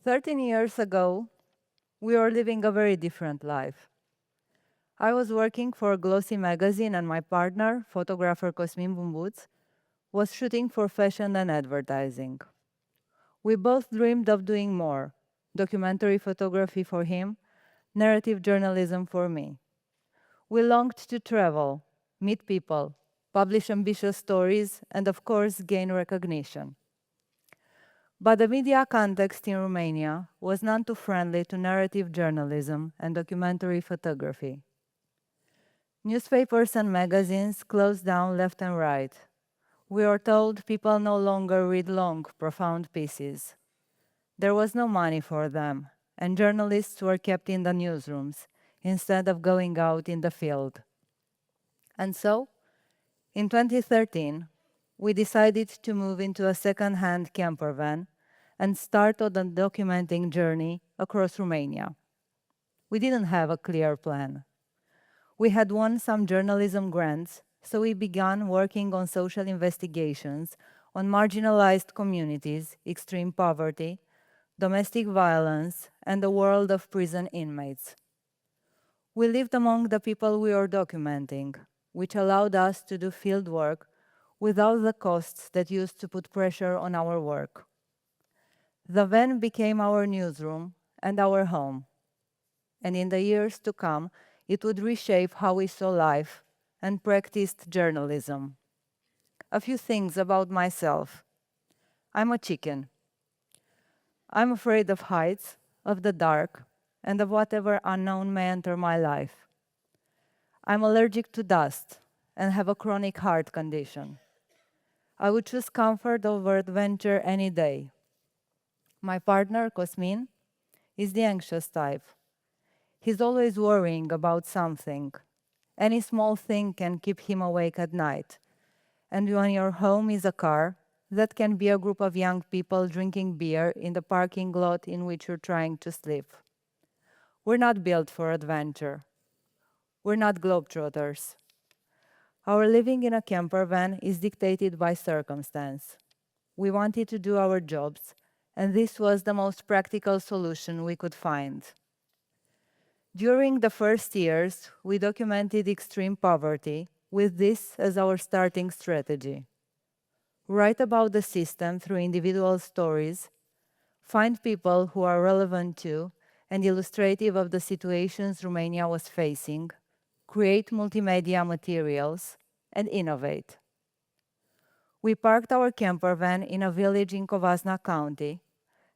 13 years ago, we were living a very different life. I was working for a glossy magazine, and my partner, photographer Cosmin Bumbuț, was shooting for fashion and advertising. We both dreamed of doing more: documentary photography for him, narrative journalism for me. We longed to travel, meet people, publish ambitious stories, and of course, gain recognition. But the media context in Romania was none too friendly to narrative journalism and documentary photography. Newspapers and magazines closed down left and right. We were told people no longer read long, profound pieces. There was no money for them, and journalists were kept in the newsrooms instead of going out in the field. And so, in 2013, we decided to move into a second-hand campervan and start on a documenting journey across Romania. We didn't have a clear plan. We had won some journalism grants, so we began working on social investigations on marginalized communities, extreme poverty, domestic violence, and the world of prison inmates. We lived among the people we were documenting, which allowed us to do field work without the costs that used to put pressure on our work. The van became our newsroom and our home, and in the years to come, it would reshape how we saw life and practiced journalism. A few things about myself. I'm a chicken. I'm afraid of heights, of the dark, and of whatever unknown may enter my life. I'm allergic to dust and have a chronic heart condition. I would choose comfort over adventure any day. My partner, Cosmin, is the anxious type. He's always worrying about something. Any small thing can keep him awake at night. And when your home is a car, that can be a group of young people drinking beer in the parking lot in which you're trying to sleep. We're not built for adventure. We're not globetrotters. Our living in a camper van is dictated by circumstance. We wanted to do our jobs, and this was the most practical solution we could find. During the first years, we documented extreme poverty with this as our starting strategy. Write about the system through individual stories, find people who are relevant to and illustrative of the situations Romania was facing, create multimedia materials, and innovate. We parked our camper van in a village in Covasna County,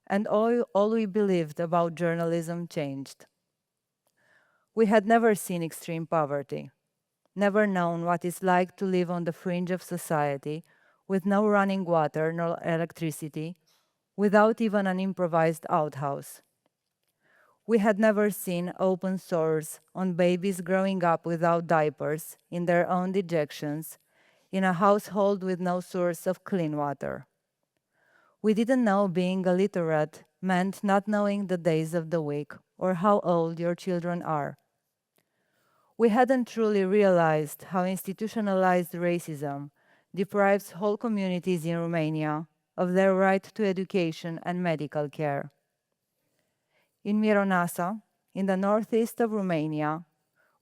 and all we believed about journalism changed. We had never seen extreme poverty, never known what it's like to live on the fringe of society with no running water nor electricity, without even an improvised outhouse. We had never seen open sores on babies growing up without diapers, in their own dejections, in a household with no source of clean water. We didn't know being illiterate meant not knowing the days of the week or how old your children are. We hadn't truly realized how institutionalized racism deprives whole communities in Romania of their right to education and medical care. In Mironasa, in the northeast of Romania,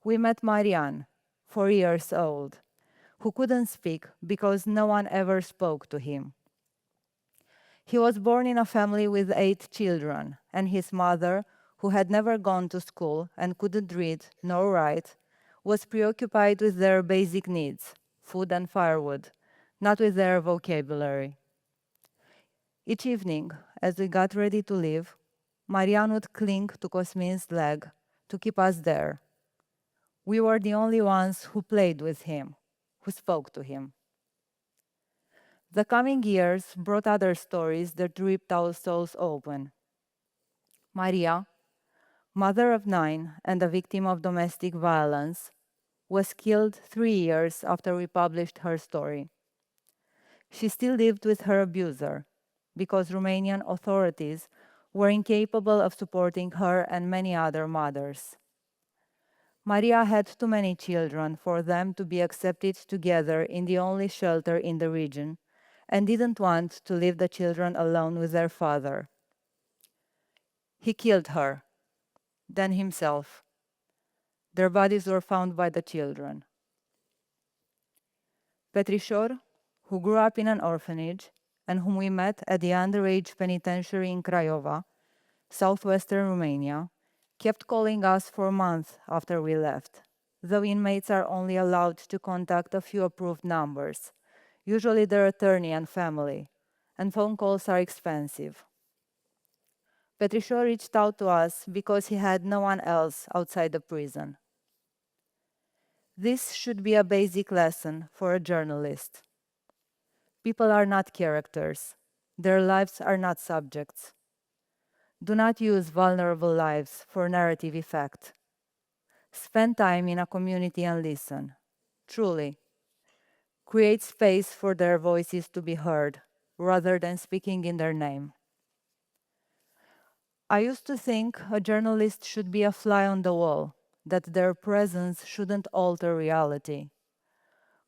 we met Marian, 4 years old, who couldn't speak because no one ever spoke to him. He was born in a family with 8 children, and his mother, who had never gone to school and couldn't read nor write, was preoccupied with their basic needs, food and firewood, not with their vocabulary. Each evening, as we got ready to leave, Marian would cling to Cosmin's leg to keep us there. We were the only ones who played with him, who spoke to him. The coming years brought other stories that ripped our souls open. Maria, mother of 9 and a victim of domestic violence, was killed 3 years after we published her story. She still lived with her abuser because Romanian authorities were incapable of supporting her and many other mothers. Maria had too many children for them to be accepted together in the only shelter in the region, and didn't want to leave the children alone with their father. He killed her, then himself. Their bodies were found by the children. Petrișor, who grew up in an orphanage and whom we met at the underage penitentiary in Craiova, southwestern Romania, kept calling us for months after we left, though inmates are only allowed to contact a few approved numbers, usually their attorney and family, and phone calls are expensive. Petrișor reached out to us because he had no one else outside the prison. This should be a basic lesson for a journalist. People are not characters. Their lives are not subjects. Do not use vulnerable lives for narrative effect. Spend time in a community and listen. Truly. Create space for their voices to be heard, rather than speaking in their name. I used to think a journalist should be a fly on the wall, that their presence shouldn't alter reality.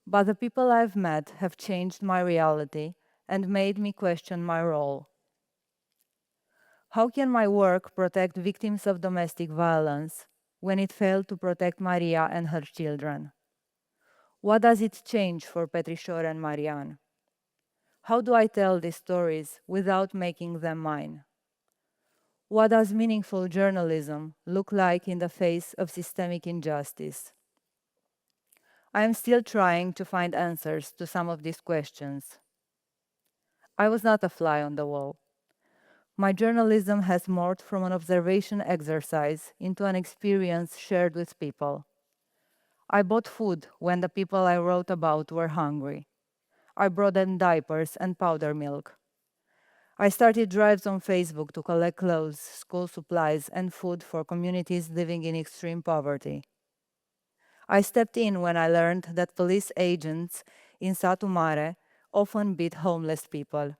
But the people I've met have changed my reality and made me question my role. How can my work protect victims of domestic violence when it failed to protect Maria and her children? What does it change for Petrișor and Marian? How do I tell these stories without making them mine? What does meaningful journalism look like in the face of systemic injustice? I am still trying to find answers to some of these questions. I was not a fly on the wall. My journalism has morphed from an observation exercise into an experience shared with people. I bought food when the people I wrote about were hungry. I brought them diapers and powder milk. I started drives on Facebook to collect clothes, school supplies, and food for communities living in extreme poverty. I stepped in when I learned that police agents in Satu Mare often beat homeless people.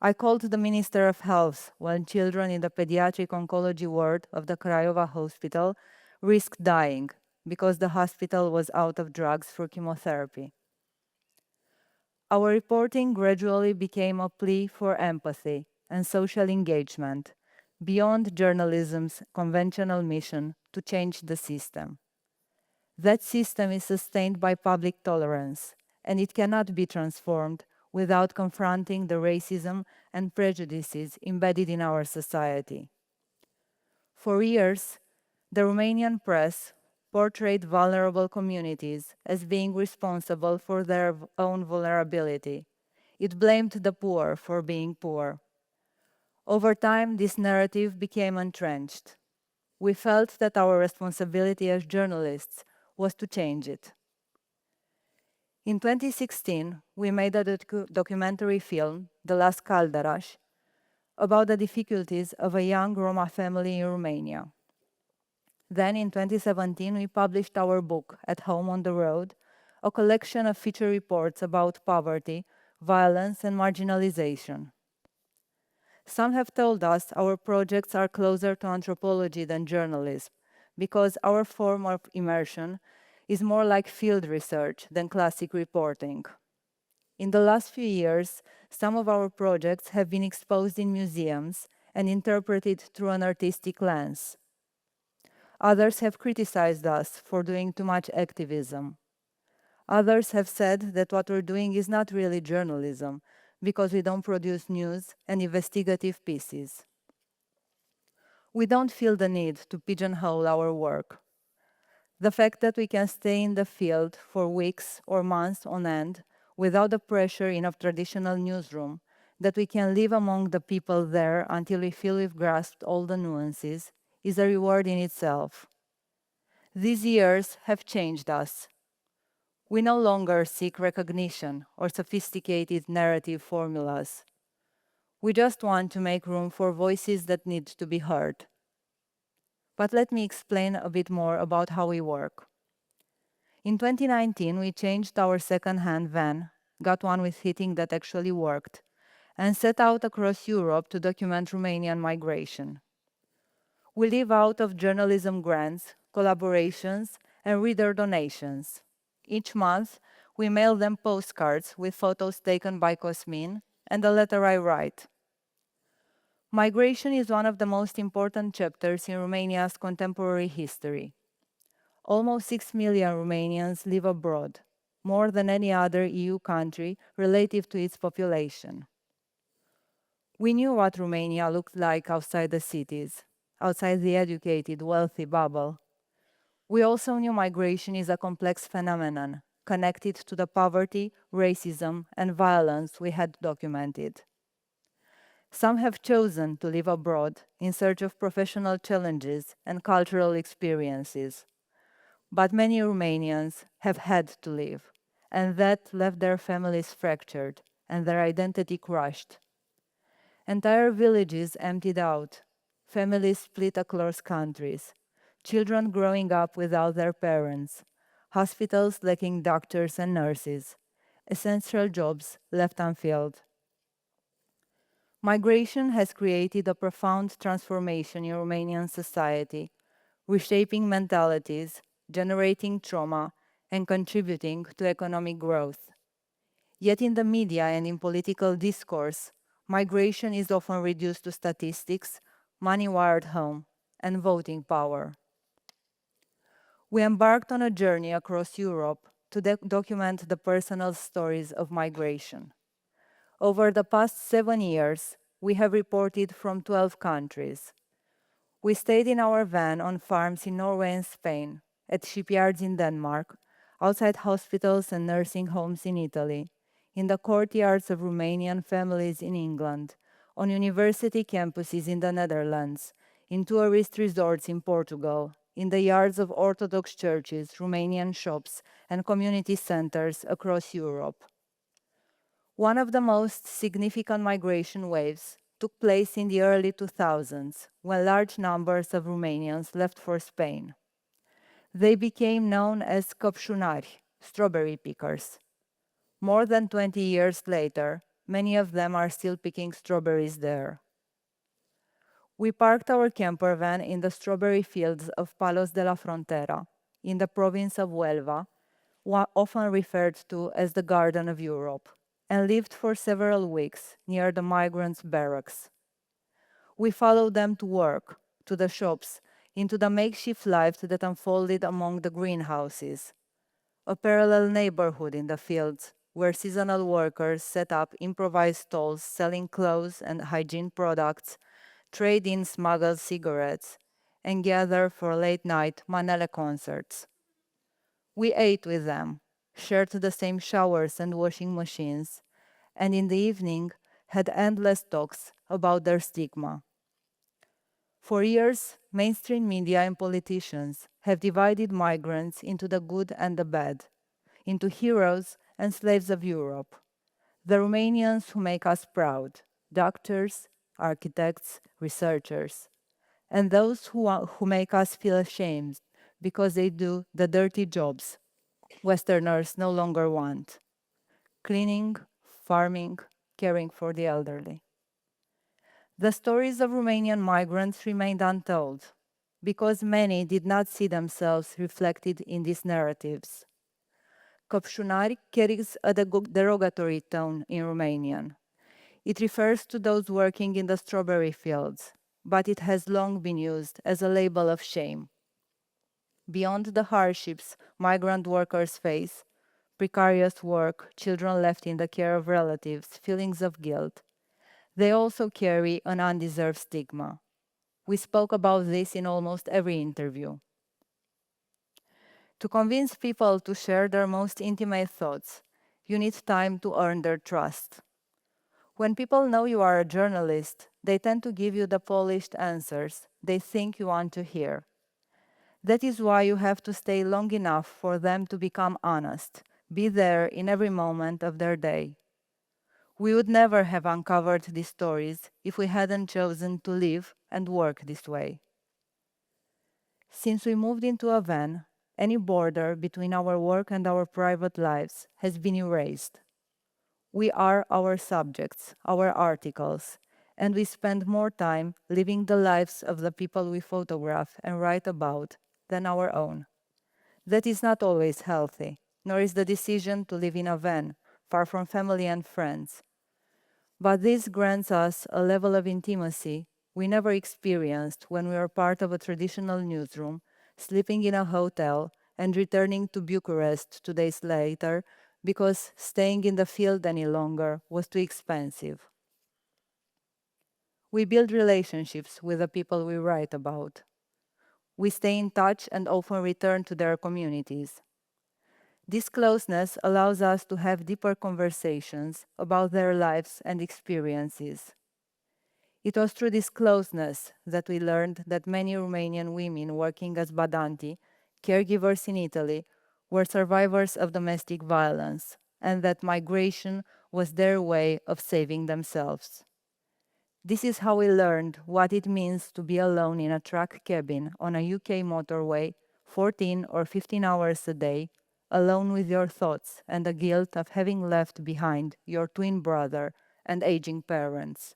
I called the Minister of Health when children in the pediatric oncology ward of the Craiova hospital risked dying because the hospital was out of drugs for chemotherapy. Our reporting gradually became a plea for empathy and social engagement, beyond journalism's conventional mission to change the system. That system is sustained by public tolerance, and it cannot be transformed without confronting the racism and prejudices embedded in our society. For years, the Romanian press portrayed vulnerable communities as being responsible for their own vulnerability. It blamed the poor for being poor. Over time, this narrative became entrenched. We felt that our responsibility as journalists was to change it. In 2016, we made a documentary film, The Last Calderaș, about the difficulties of a young Roma family in Romania. Then in 2017, we published our book, At Home on the Road, a collection of feature reports about poverty, violence, and marginalization. Some have told us our projects are closer to anthropology than journalism, because our form of immersion is more like field research than classic reporting. In the last few years, some of our projects have been exposed in museums and interpreted through an artistic lens. Others have criticized us for doing too much activism. Others have said that what we're doing is not really journalism, because we don't produce news and investigative pieces. We don't feel the need to pigeonhole our work. The fact that we can stay in the field for weeks or months on end without the pressure in a traditional newsroom, that we can live among the people there until we feel we've grasped all the nuances, is a reward in itself. These years have changed us. We no longer seek recognition or sophisticated narrative formulas. We just want to make room for voices that need to be heard. But let me explain a bit more about how we work. In 2019, we changed our second-hand van, got one with heating that actually worked, and set out across Europe to document Romanian migration. We live out of journalism grants, collaborations, and reader donations. Each month, we mail them postcards with photos taken by Cosmin and the letter I write. Migration is one of the most important chapters in Romania's contemporary history. Almost 6 million Romanians live abroad, more than any other EU country relative to its population. We knew what Romania looked like outside the cities, outside the educated, wealthy bubble. We also knew migration is a complex phenomenon, connected to the poverty, racism, and violence we had documented. Some have chosen to live abroad in search of professional challenges and cultural experiences. But many Romanians have had to leave, and that left their families fractured and their identity crushed. Entire villages emptied out, families split across countries, children growing up without their parents, hospitals lacking doctors and nurses, essential jobs left unfilled. Migration has created a profound transformation in Romanian society, reshaping mentalities, generating trauma, and contributing to economic growth. Yet in the media and in political discourse, migration is often reduced to statistics, money wired home, and voting power. We embarked on a journey across Europe to document the personal stories of migration. Over the past 7 years, we have reported from 12 countries. We stayed in our van on farms in Norway and Spain, at shipyards in Denmark, outside hospitals and nursing homes in Italy, in the courtyards of Romanian families in England, on university campuses in the Netherlands, in tourist resorts in Portugal, in the yards of Orthodox churches, Romanian shops, and community centers across Europe. One of the most significant migration waves took place in the early 2000s, when large numbers of Romanians left for Spain. They became known as căpșunari, strawberry pickers. More than 20 years later, many of them are still picking strawberries there. We parked our camper van in the strawberry fields of Palos de la Frontera, in the province of Huelva, often referred to as the Garden of Europe, and lived for several weeks near the migrants' barracks. We followed them to work, to the shops, into the makeshift life that unfolded among the greenhouses, a parallel neighborhood in the fields where seasonal workers set up improvised stalls selling clothes and hygiene products, trade in smuggled cigarettes, and gather for late-night Manele concerts. We ate with them, shared the same showers and washing machines, and in the evening had endless talks about their stigma. For years, mainstream media and politicians have divided migrants into the good and the bad, into heroes and slaves of Europe, the Romanians who make us proud, doctors, architects, researchers, and those who make us feel ashamed because they do the dirty jobs Westerners no longer want: cleaning, farming, caring for the elderly. The stories of Romanian migrants remained untold because many did not see themselves reflected in these narratives. Căpșunari carries a derogatory tone in Romanian. It refers to those working in the strawberry fields, but it has long been used as a label of shame. Beyond the hardships migrant workers face, precarious work, children left in the care of relatives, feelings of guilt, they also carry an undeserved stigma. We spoke about this in almost every interview. To convince people to share their most intimate thoughts, you need time to earn their trust. When people know you are a journalist, they tend to give you the polished answers they think you want to hear. That is why you have to stay long enough for them to become honest, be there in every moment of their day. We would never have uncovered these stories if we hadn't chosen to live and work this way. Since we moved into a van, any border between our work and our private lives has been erased. We are our subjects, our articles, and we spend more time living the lives of the people we photograph and write about than our own. That is not always healthy, nor is the decision to live in a van, far from family and friends. But this grants us a level of intimacy we never experienced when we were part of a traditional newsroom, sleeping in a hotel, and returning to Bucharest 2 days later because staying in the field any longer was too expensive. We build relationships with the people we write about. We stay in touch and often return to their communities. This closeness allows us to have deeper conversations about their lives and experiences. It was through this closeness that we learned that many Romanian women working as badanti, caregivers in Italy, were survivors of domestic violence, and that migration was their way of saving themselves. This is how we learned what it means to be alone in a truck cabin on a UK motorway 14 or 15 hours a day, alone with your thoughts and the guilt of having left behind your twin brother and aging parents.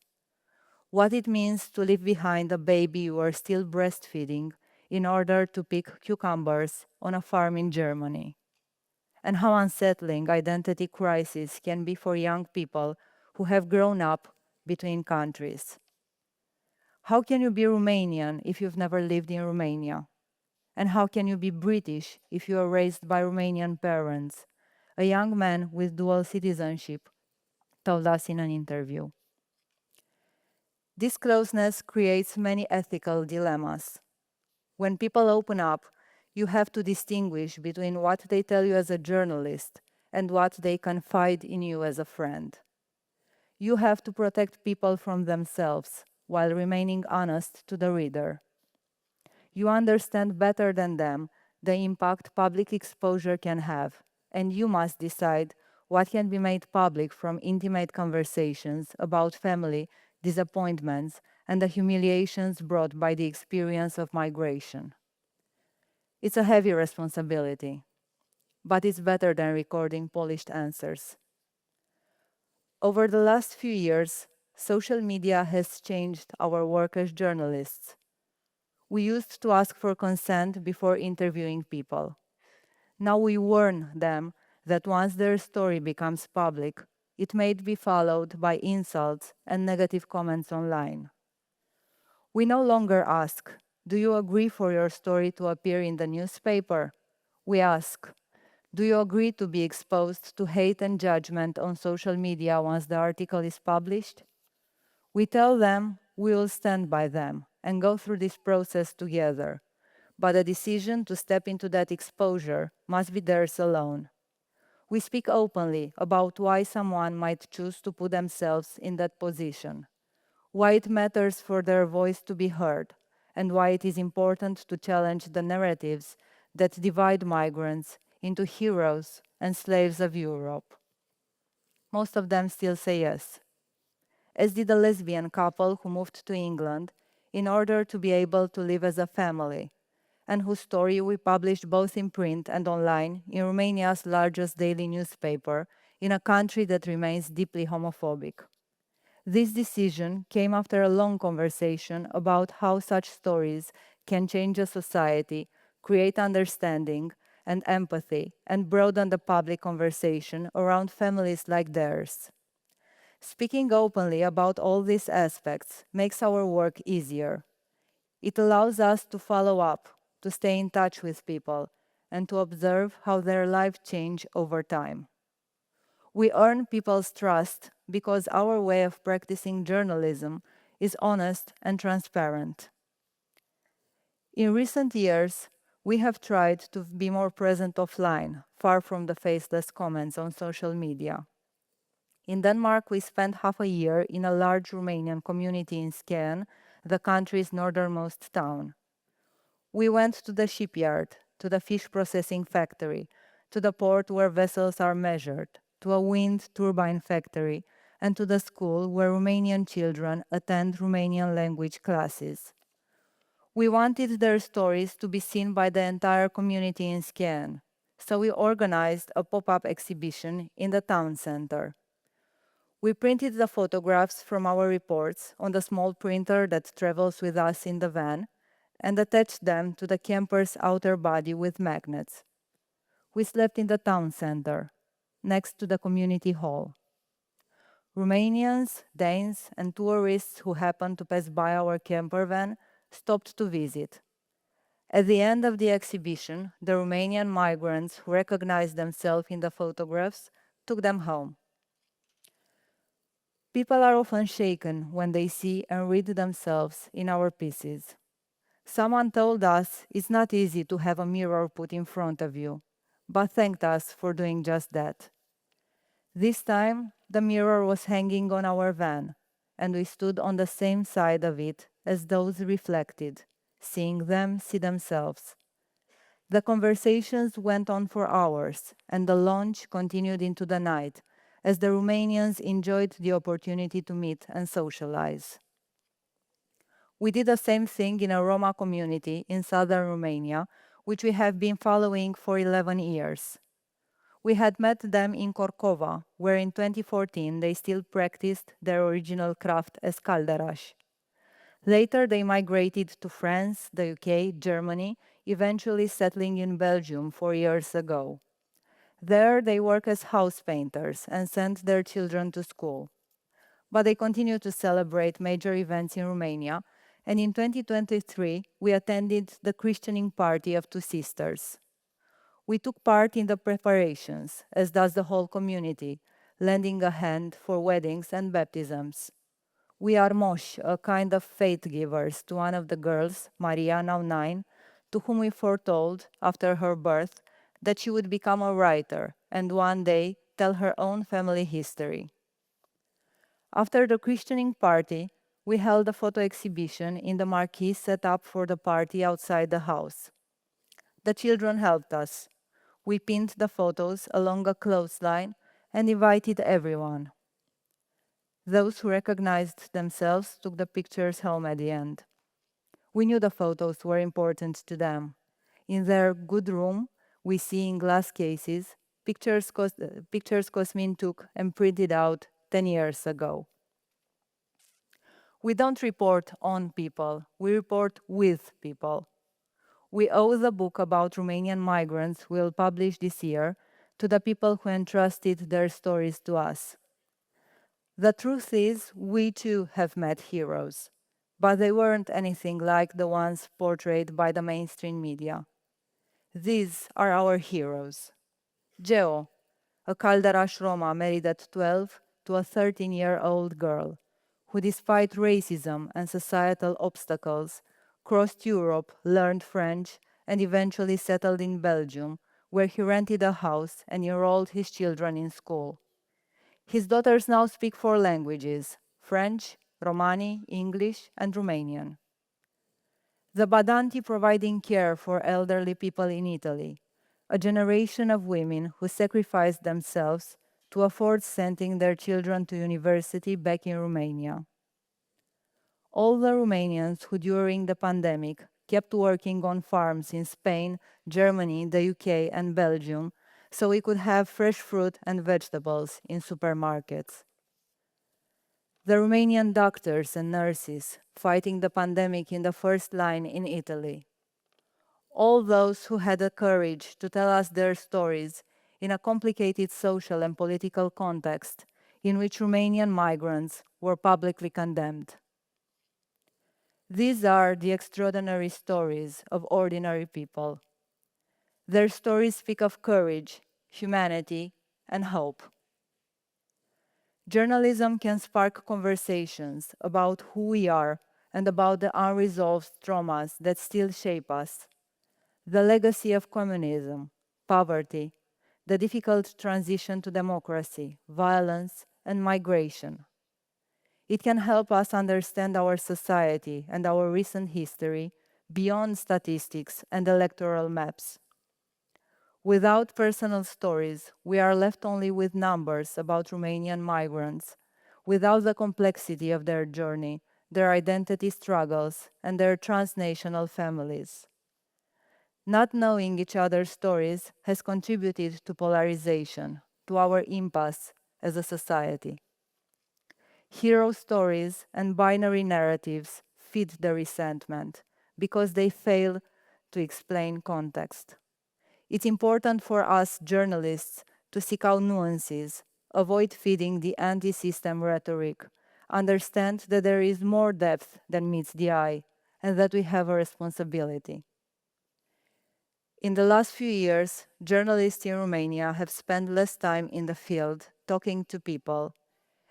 What it means to leave behind a baby you are still breastfeeding in order to pick cucumbers on a farm in Germany. And how unsettling identity crisis can be for young people who have grown up between countries. How can you be Romanian if you've never lived in Romania? And how can you be British if you are raised by Romanian parents? A young man with dual citizenship told us in an interview. This closeness creates many ethical dilemmas. When people open up, you have to distinguish between what they tell you as a journalist and what they confide in you as a friend. You have to protect people from themselves while remaining honest to the reader. You understand better than them the impact public exposure can have, and you must decide what can be made public from intimate conversations about family, disappointments, and the humiliations brought by the experience of migration. It's a heavy responsibility, but it's better than recording polished answers. Over the last few years, social media has changed our work as journalists. We used to ask for consent before interviewing people. Now we warn them that once their story becomes public, it may be followed by insults and negative comments online. We no longer ask, "Do you agree for your story to appear in the newspaper?" We ask, "Do you agree to be exposed to hate and judgment on social media once the article is published?" We tell them we will stand by them and go through this process together, but the decision to step into that exposure must be theirs alone. We speak openly about why someone might choose to put themselves in that position, why it matters for their voice to be heard, and why it is important to challenge the narratives that divide migrants into heroes and slaves of Europe. Most of them still say yes, as did a lesbian couple who moved to England in order to be able to live as a family, and whose story we published both in print and online in Romania's largest daily newspaper in a country that remains deeply homophobic. This decision came after a long conversation about how such stories can change a society, create understanding and empathy, and broaden the public conversation around families like theirs. Speaking openly about all these aspects makes our work easier. It allows us to follow up, to stay in touch with people, and to observe how their lives change over time. We earn people's trust because our way of practicing journalism is honest and transparent. In recent years, we have tried to be more present offline, far from the faceless comments on social media. In Denmark, we spent half a year in a large Romanian community in Skien, the country's northernmost town. We went to the shipyard, to the fish processing factory, to the port where vessels are measured, to a wind turbine factory, and to the school where Romanian children attend Romanian language classes. We wanted their stories to be seen by the entire community in Skien, so we organized a pop-up exhibition in the town center. We printed the photographs from our reports on the small printer that travels with us in the van and attached them to the camper's outer body with magnets. We slept in the town center, next to the community hall. Romanians, Danes, and tourists who happened to pass by our campervan stopped to visit. At the end of the exhibition, the Romanian migrants who recognized themselves in the photographs took them home. People are often shaken when they see and read themselves in our pieces. Someone told us it's not easy to have a mirror put in front of you, but thanked us for doing just that. This time, the mirror was hanging on our van, and we stood on the same side of it as those reflected, seeing them see themselves. The conversations went on for hours, and the lunch continued into the night, as the Romanians enjoyed the opportunity to meet and socialize. We did the same thing in a Roma community in southern Romania, which we have been following for 11 years. We had met them in Corcova, where in 2014 they still practiced their original craft as calderaș. Later, they migrated to France, the UK, Germany, eventually settling in Belgium 4 years ago. There, they work as house painters and send their children to school. But they continue to celebrate major events in Romania, and in 2023, we attended the christening party of two sisters. We took part in the preparations, as does the whole community, lending a hand for weddings and baptisms. We are mosh, a kind of faith givers to one of the girls, Maria, now 9, to whom we foretold, after her birth, that she would become a writer and one day tell her own family history. After the christening party, we held a photo exhibition in the marquee set up for the party outside the house. The children helped us. We pinned the photos along a clothesline and invited everyone. Those who recognized themselves took the pictures home at the end. We knew the photos were important to them. In their good room, we see in glass cases pictures Cosmin took and printed out 10 years ago. We don't report on people, we report with people. We owe the book about Romanian migrants we'll publish this year to the people who entrusted their stories to us. The truth is, we too have met heroes, but they weren't anything like the ones portrayed by the mainstream media. These are our heroes. Geo, a Calderaș Roma married at 12 to a 13-year-old girl, who despite racism and societal obstacles, crossed Europe, learned French, and eventually settled in Belgium, where he rented a house and enrolled his children in school. His daughters now speak 4 languages: French, Romani, English, and Romanian. The Badanti providing care for elderly people in Italy, a generation of women who sacrificed themselves to afford sending their children to university back in Romania. All the Romanians who during the pandemic kept working on farms in Spain, Germany, the UK, and Belgium, so we could have fresh fruit and vegetables in supermarkets. The Romanian doctors and nurses fighting the pandemic in the first line in Italy. All those who had the courage to tell us their stories in a complicated social and political context in which Romanian migrants were publicly condemned. These are the extraordinary stories of ordinary people. Their stories speak of courage, humanity, and hope. Journalism can spark conversations about who we are and about the unresolved traumas that still shape us. The legacy of communism, poverty, the difficult transition to democracy, violence, and migration. It can help us understand our society and our recent history beyond statistics and electoral maps. Without personal stories, we are left only with numbers about Romanian migrants, without the complexity of their journey, their identity struggles, and their transnational families. Not knowing each other's stories has contributed to polarization, to our impasse as a society. Hero stories and binary narratives feed the resentment because they fail to explain context. It's important for us journalists to seek out nuances, avoid feeding the anti-system rhetoric, understand that there is more depth than meets the eye, and that we have a responsibility. In the last few years, journalists in Romania have spent less time in the field talking to people,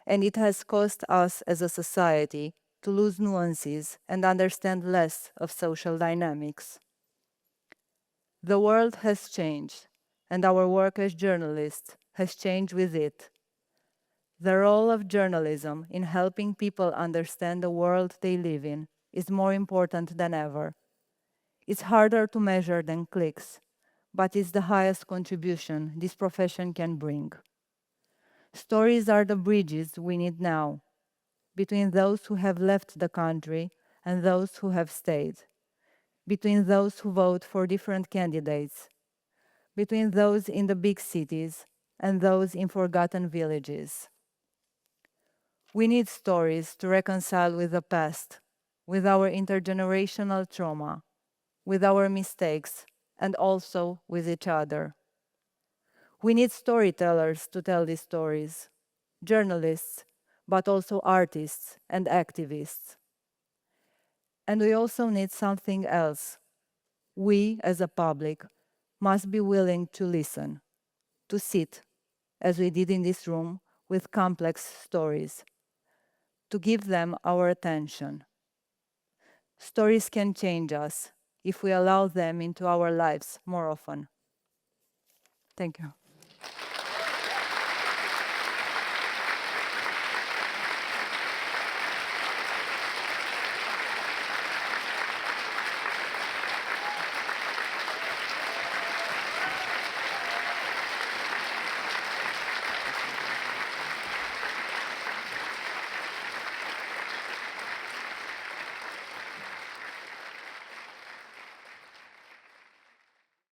and it has caused us as a society to lose nuances and understand less of social dynamics. The world has changed, and our work as journalists has changed with it. The role of journalism in helping people understand the world they live in is more important than ever. It's harder to measure than clicks, but it's the highest contribution this profession can bring. Stories are the bridges we need now, between those who have left the country and those who have stayed, between those who vote for different candidates, between those in the big cities and those in forgotten villages. We need stories to reconcile with the past, with our intergenerational trauma, with our mistakes, and also with each other. We need storytellers to tell these stories, journalists, but also artists and activists. And we also need something else. We, as a public, must be willing to listen, to sit, as we did in this room, with complex stories, to give them our attention. Stories can change us if we allow them into our lives more often. Thank you.